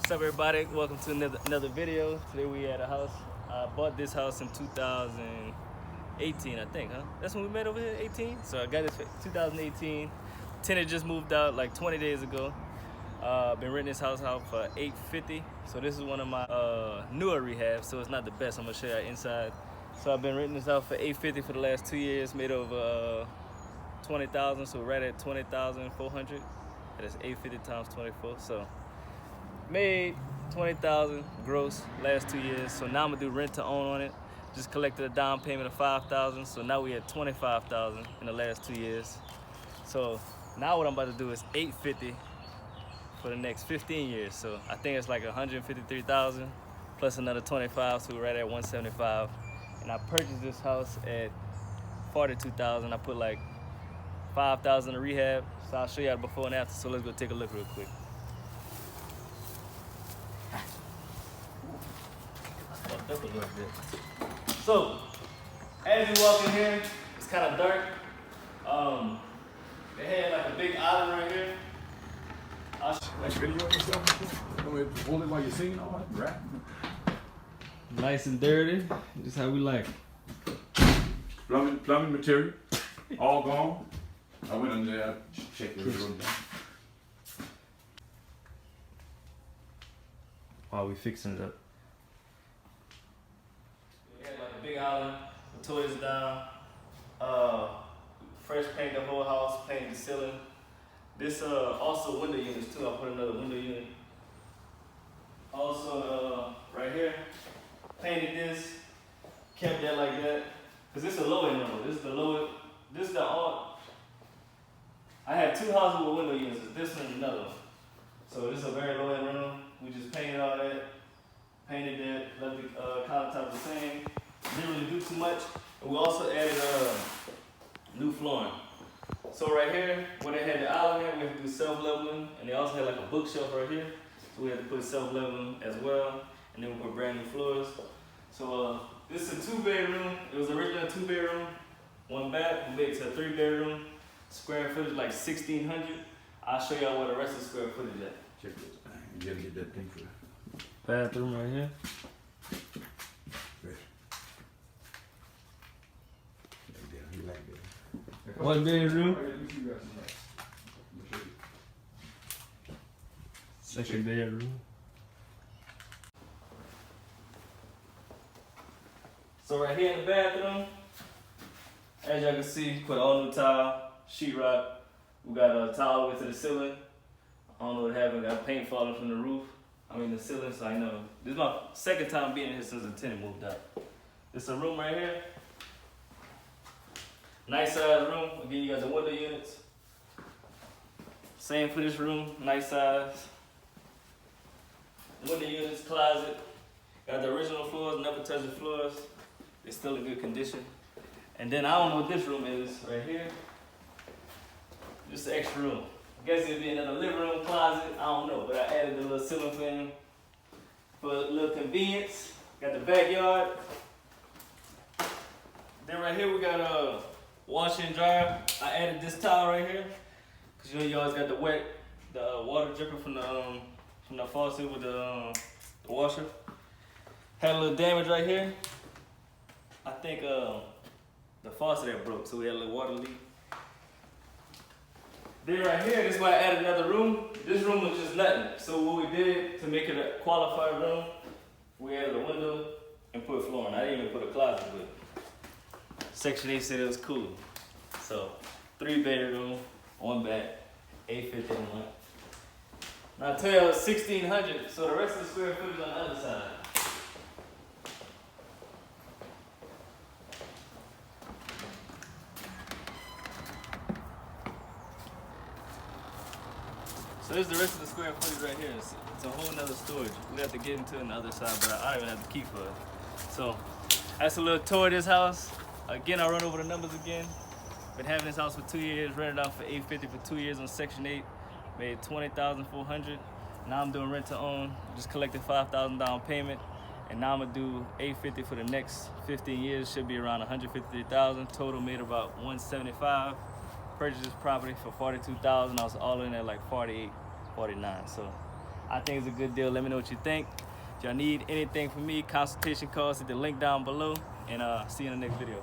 What's up, everybody? Welcome to another video. Today we at a house. I bought this house in 2018, I think, huh? That's when we met over here, 18? So I got this for 2018. Tenant just moved out like 20 days ago. Been renting this house out for $850. So this is one of my newer rehabs, so it's not the best. I'm gonna show you inside. So I've been renting this out for $850 for the last 2 years, made over 20,000, so right at 20,400. That is $850 times 24. So made 20,000 gross last 2 years. So now I'm gonna do rent to own on it. Just collected a down payment of 5,000. So now we at 25,000 in the last 2 years. So now what I'm about to do is $850 for the next 15 years. So I think it's like 153,000 plus another 25. So we're right at 175. And I purchased this house at 42,000. I put like 5,000 in rehab. So I'll show you the before and after. So let's go take a look real quick. Up a little bit. So, as you walk in here, it's kind of dark. They had like a big island right here. Like video yourself? Hold it while you're singing all that rap. Nice and dirty, just how we like it. Plumbing material, all gone. I went under there, checked everything. While we fixing it up. We had like a big island, the toilets down, fresh paint the whole house, painted the ceiling. This also window units too. I put another window unit. Also right here, painted this, kept that like that. Cause this is the low end room. This is the low. This is the all. I have two houses with window units. This one and another one. So this is a very low end room. We just painted all that, painted that, left the countertop the same. Didn't really do too much. And we also added new flooring. So right here, where they had the island here, we had to do self-leveling, and they also had like a bookshelf right here. So we had to put self-leveling as well, and then we put brand new floors. So this is a 2-bedroom. It was originally a 2-bedroom, 1 bath. We made it to a 3-bedroom. Square footage like 1,600. I'll show y'all what the rest of the square footage at. Check it. You gotta get that thing for Bathroom right here. you like that. 1 bedroom. Second bedroom. So right here in the bathroom, as y'all can see, put all new tile, sheetrock. We got a tile with to the ceiling. I don't know what happened. Got paint falling from the roof. I mean the ceiling, so I know. This is my second time being here since the tenant moved out. This is a room right here. Nice size room. Again, you got the window units. Same for this room, nice size. Window units, closet. Got the original floors, never touched the floors. They're still in good condition. And then I don't know what this room is right here. Just an extra room. I guess it'd be another living room, closet, I don't know. But I added a little ceiling fan for a little convenience. Got the backyard. Then right here we got a washer and dryer. I added this towel right here. Cause you know you always got the water dripping from the faucet with the washer. Had a little damage right here. I think the faucet had broke, so we had a little water leak. Then right here, this is why I added another room. This room was just nothing. So what we did to make it a qualified room, we added a window and put flooring. I didn't even put a closet, but Section 8 said it was cool. So 3-bedroom, 1 bath, $850 a month. Now I tell you it was 1,600, so the rest of the square footage on the other side. So this is the rest of the square footage right here. It's a whole nother storage. We have to get into it on the other side, but I don't even have the key for it. So that's a little tour of this house. Again, I'll run over the numbers again. Been having this house for 2 years, rented out for $850 for 2 years on Section 8. Made $20,400. Now I'm doing rent to own. Just collected $5,000 down payment. And now I'm gonna do $850 for the next 15 years. Should be around $153,000. Total made about $175. Purchased this property for $42,000. I was all in at like 48, 49. So I think it's a good deal. Let me know what you think. If y'all need anything from me, consultation costs at the link down below. And see you in the next video.